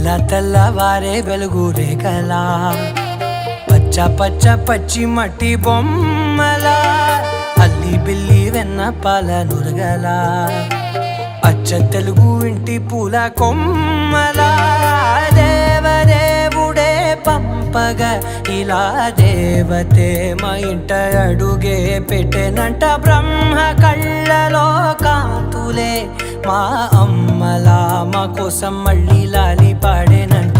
తెల్ల తెల్లవారే వెలుగు రేఖలా పచ్చ పచ్చ పచ్చి మట్టి బొమ్మలా అల్లి బిల్లి వెన్న పాల నురగలా అచ్చ తెలుగు ఇంటి పూల కొమ్మలా దేవదేవుడే పంపగా ఇలా దేవతే మా ఇంట అడుగే పెట్టెనంట బ్రహ్మ కళ్ళలో కాంతులే మా అమ్మలా మా కోసం మళ్ళీ లాలి పాడేనంట.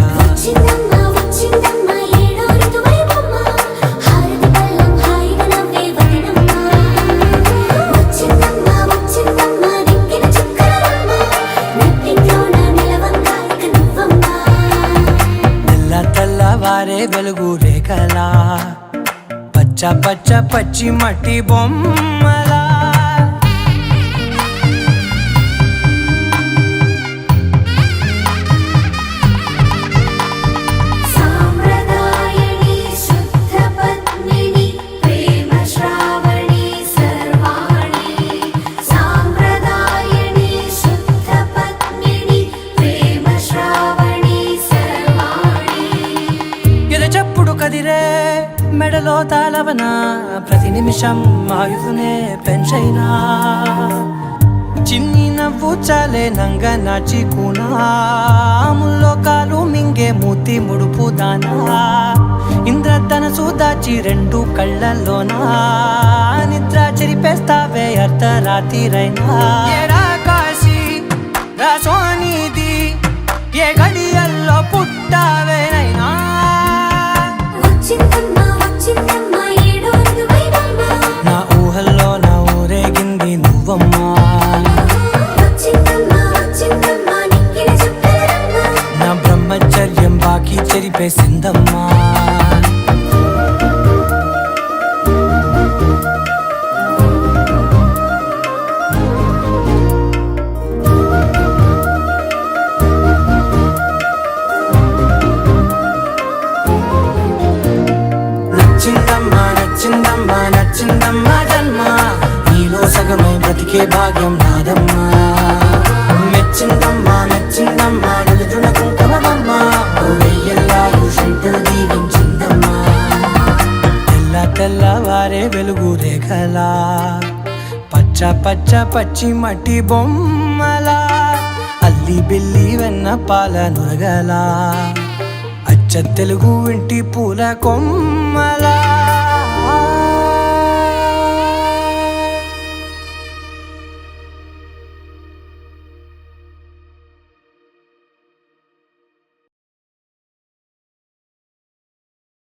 తెల్లవారే వెలుగు రేఖలా పచ్చ పచ్చ పచ్చి మట్టి బొమ్మలా చెప్పుడు కదిరే మెడలో తాళవన ప్రతి నిమిషం ఆయుధునే పెంచైనా చిన్ని నవ్వు చాలే నంగ నాచికునాముల్లో కాలు మింగే మూతి ముడుపు దానా ఇంద్రధనసు దాచి రెండు కళ్ళల్లోనా నిద్ర చెరిపేస్తావే అర్ధరాత్రిరైనా కాశీ రాసోనిది ఏ గడియల్లో పుట్టావేనైనా నా ఊహల్లో నా ఊరేగింది నువ్వమ్మా నా బ్రహ్మచర్యం బాకీ చెరిపేసిందమ్మా నచ్చిందమ్మా జన్మ నీలో సగమై బ్రతికే భాగ్యం నాదమ్మా మెచ్చిందమ్మా నలుగున కుంకుమమ్మా వెయ్యల్లాలు శంకరు దీవించిందమ్మా. తెల్లవారే వెలుగు రేఖలా పచ్చ పచ్చ పచ్చి మట్టి బొమ్మలా అల్లి బిల్లి వెన్న పాల నురగలా అచ్చ తెలుగు ఇంటి పూల కొమ్మలా